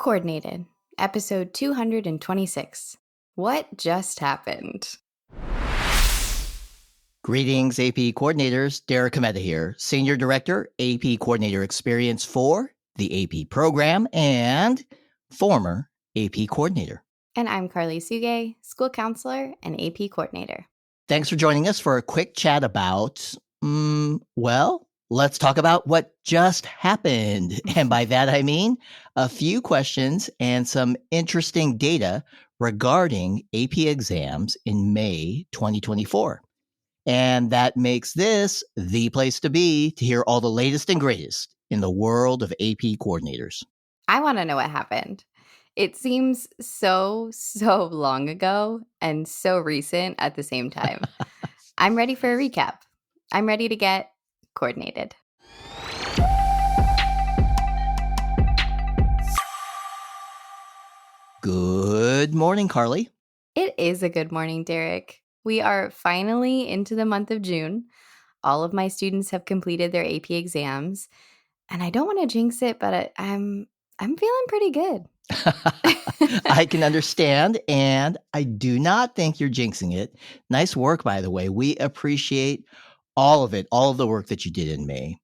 Coordinated, episode 226. What just happened? Greetings, AP coordinators. Derek Cometa here, Senior Director, AP Coordinator Experience for the AP program and former AP Coordinator. And I'm Carly Suge, School Counselor and AP Coordinator. Thanks for joining us for a quick chat about, let's talk about what just happened. And by that, I mean a few questions and some interesting data regarding AP exams in May 2024. And that makes this the place to be to hear all the latest and greatest in the world of AP coordinators. I want to know what happened. It seems so long ago and so recent at the same time. I'm ready for a recap. I'm ready to get coordinated. Good morning, Carly. It is a good morning, Derek. We are finally into the month of June. All of my students have completed their AP exams, and I don't want to jinx it, but I'm feeling pretty good. I can understand, and I do not think you're jinxing it. Nice work, by the way. We appreciate all of it, all of the work that you did in May.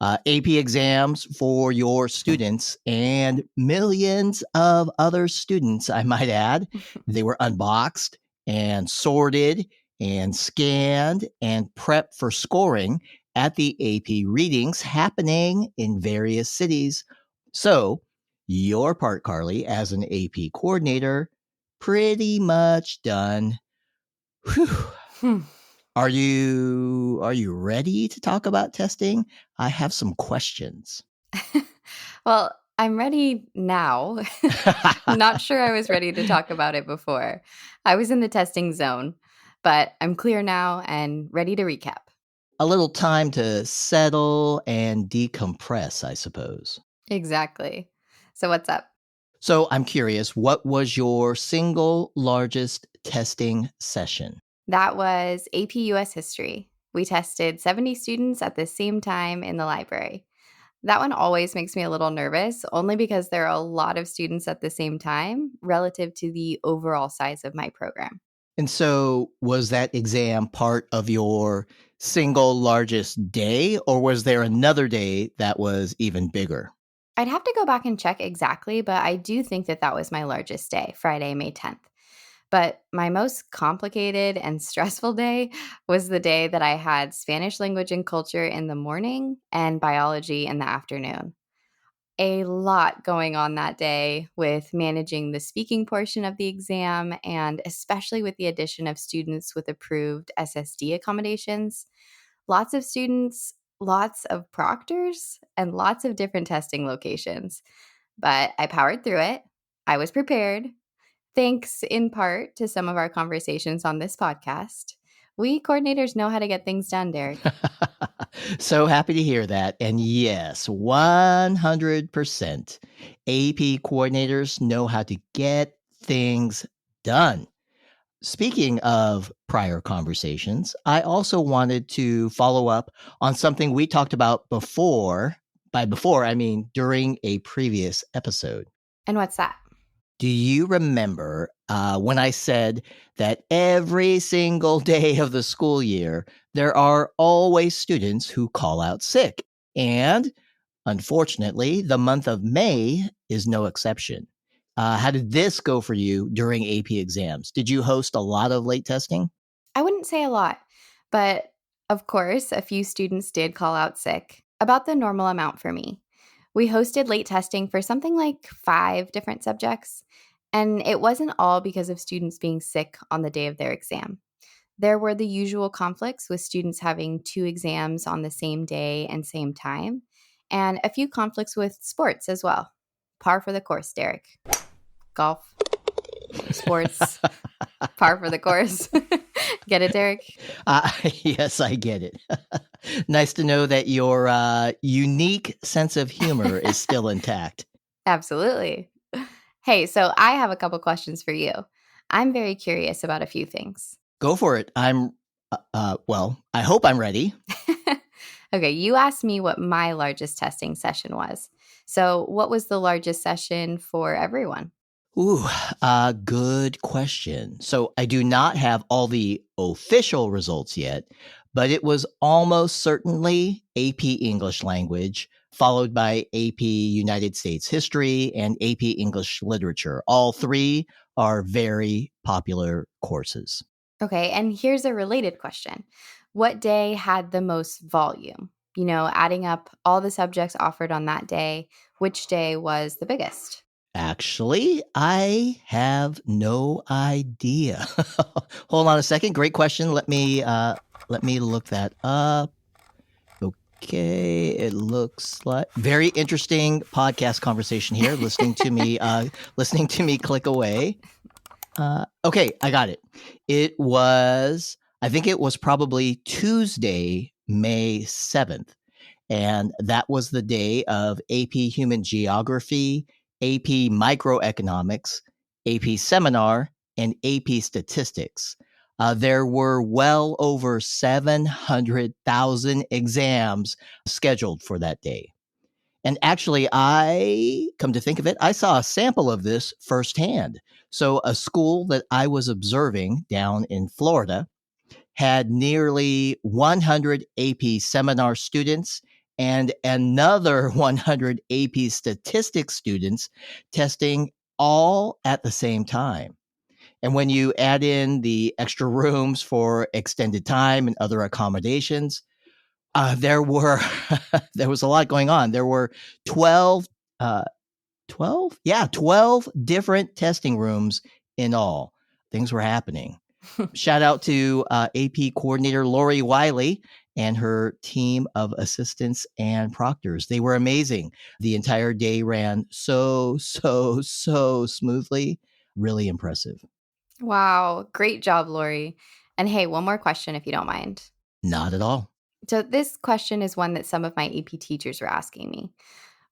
AP exams for your students and millions of other students, I might add. They were unboxed and sorted and scanned and prepped for scoring at the AP readings happening in various cities. So your part, Carly, as an AP coordinator, pretty much done. Whew. Are you ready to talk about testing? I have some questions. Well, I'm ready now. Not sure I was ready to talk about it before. I was in the testing zone, but I'm clear now and ready to recap. A little time to settle and decompress, I suppose. Exactly. So what's up? So I'm curious, what was your single largest testing session? That was AP US History. We tested 70 students at the same time in the library. That one always makes me a little nervous, only because there are a lot of students at the same time relative to the overall size of my program. And so was that exam part of your single largest day, or was there another day that was even bigger? I'd have to go back and check exactly, but I do think that was my largest day, Friday, May 10th. But my most complicated and stressful day was the day that I had Spanish language and culture in the morning and biology in the afternoon. A lot going on that day with managing the speaking portion of the exam, and especially with the addition of students with approved SSD accommodations. Lots of students, lots of proctors, and lots of different testing locations. But I powered through it. I was prepared. Thanks in part to some of our conversations on this podcast. We coordinators know how to get things done, Derek. So happy to hear that. And yes, 100% AP coordinators know how to get things done. Speaking of prior conversations, I also wanted to follow up on something we talked about before. By before, I mean during a previous episode. And what's that? Do you remember when I said that every single day of the school year, there are always students who call out sick? And unfortunately, the month of May is no exception. How did this go for you during AP exams? Did you host a lot of late testing? I wouldn't say a lot, but of course, a few students did call out sick, about the normal amount for me. We hosted late testing for something like 5 different subjects, and it wasn't all because of students being sick on the day of their exam. There were the usual conflicts with students having 2 exams on the same day and same time, and a few conflicts with sports as well. Par for the course, Derek. Golf, sports, par for the course. Get it, Derek? Yes, I get it. Nice to know that your unique sense of humor is still intact. Absolutely. Hey, so I have a couple questions for you. I'm very curious about a few things. Go for it. I hope I'm ready. Okay, you asked me what my largest testing session was. So, what was the largest session for everyone? Ooh, good question. So I do not have all the official results yet, but it was almost certainly AP English Language, followed by AP United States History and AP English Literature. All three are very popular courses. Okay, and here's a related question. What day had the most volume? Adding up all the subjects offered on that day, which day was the biggest? Actually, I have no idea. Hold on a second. Great question. Let me look that up. Okay, it looks like very interesting podcast conversation here. Listening to me click away. Okay, I got it. I think it was probably Tuesday, May 7th. And that was the day of AP Human Geography, AP Microeconomics, AP Seminar, and AP Statistics. There were well over 700,000 exams scheduled for that day. And actually, come to think of it, I saw a sample of this firsthand. So, a school that I was observing down in Florida had nearly 100 AP seminar students and another 100 AP statistics students testing all at the same time. And when you add in the extra rooms for extended time and other accommodations, there were there was a lot going on. There were 12 uh, 12? Yeah, 12 different testing rooms in all. Things were happening. Shout out to AP coordinator Lori Wiley and her team of assistants and proctors. They were amazing. The entire day ran so smoothly. Really impressive. Wow, great job, Lori. And hey, one more question if you don't mind. Not at all. So, this question is one that some of my AP teachers were asking me.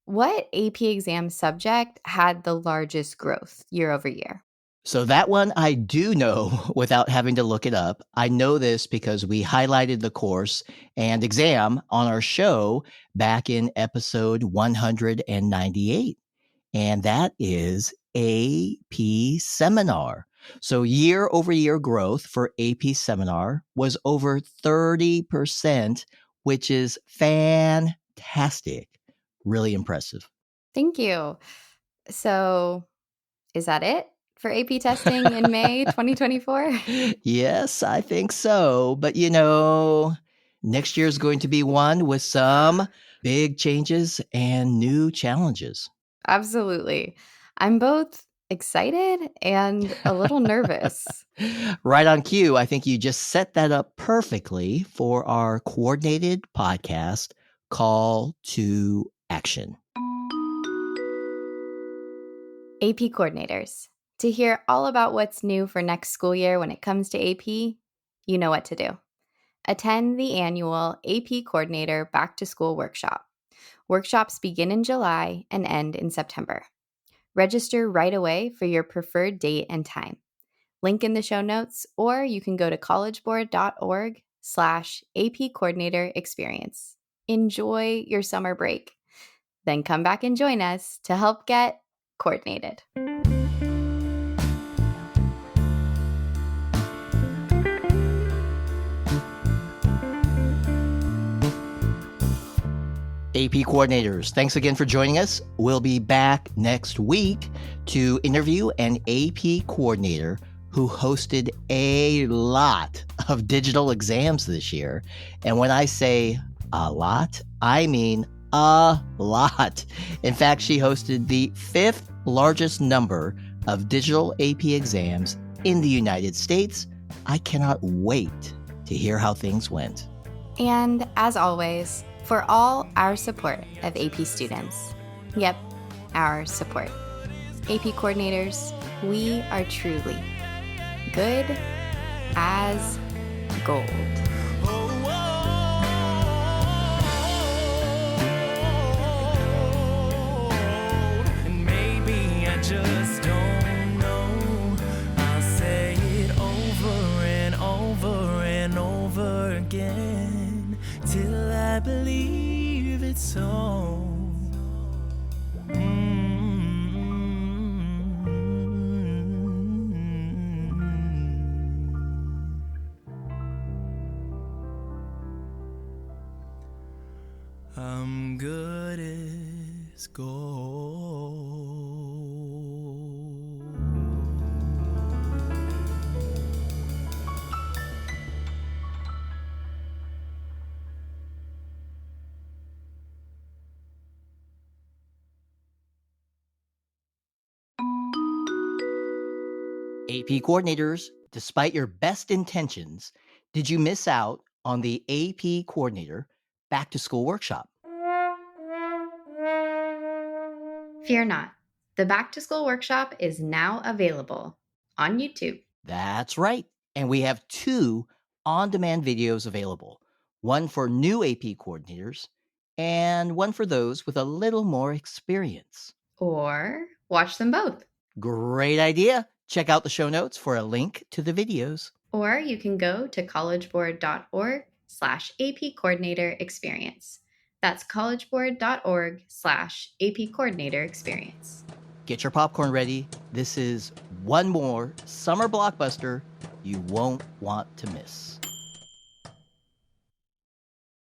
What AP exam subject had the largest growth year over year? So that one I do know without having to look it up. I know this because we highlighted the course and exam on our show back in episode 198. And that is AP Seminar. So year over year growth for AP Seminar was over 30%, which is fantastic. Really impressive. Thank you. So, is that it for AP testing in May 2024? Yes, I think so. But next year is going to be one with some big changes and new challenges. Absolutely. I'm both excited and a little nervous. Right on cue. I think you just set that up perfectly for our coordinated podcast, Call to Action. AP coordinators. To hear all about what's new for next school year when it comes to AP, you know what to do. Attend the annual AP Coordinator Back to School Workshop. Workshops begin in July and end in September. Register right away for your preferred date and time. Link in the show notes, or you can go to collegeboard.org/AP Coordinator Experience. Enjoy your summer break. Then come back and join us to help get coordinated. AP coordinators, thanks again for joining us. We'll be back next week to interview an AP coordinator who hosted a lot of digital exams this year. And when I say a lot, I mean a lot. In fact, she hosted the 5th largest number of digital AP exams in the United States. I cannot wait to hear how things went. And as always, for all our support of AP students. Yep, our support. AP coordinators, we are truly good as gold. And maybe I just don't know. I'll say it over and over and over again till I believe is gold. AP coordinators, despite your best intentions, did you miss out on the AP Coordinator Back to School Workshop? Fear not. The Back to School Workshop is now available on YouTube. That's right. And we have 2 on-demand videos available. One for new AP coordinators and one for those with a little more experience. Or watch them both. Great idea. Check out the show notes for a link to the videos. Or you can go to collegeboard.org/AP Coordinator Experience. That's collegeboard.org/AP Coordinator Experience. Get your popcorn ready. This is one more summer blockbuster you won't want to miss.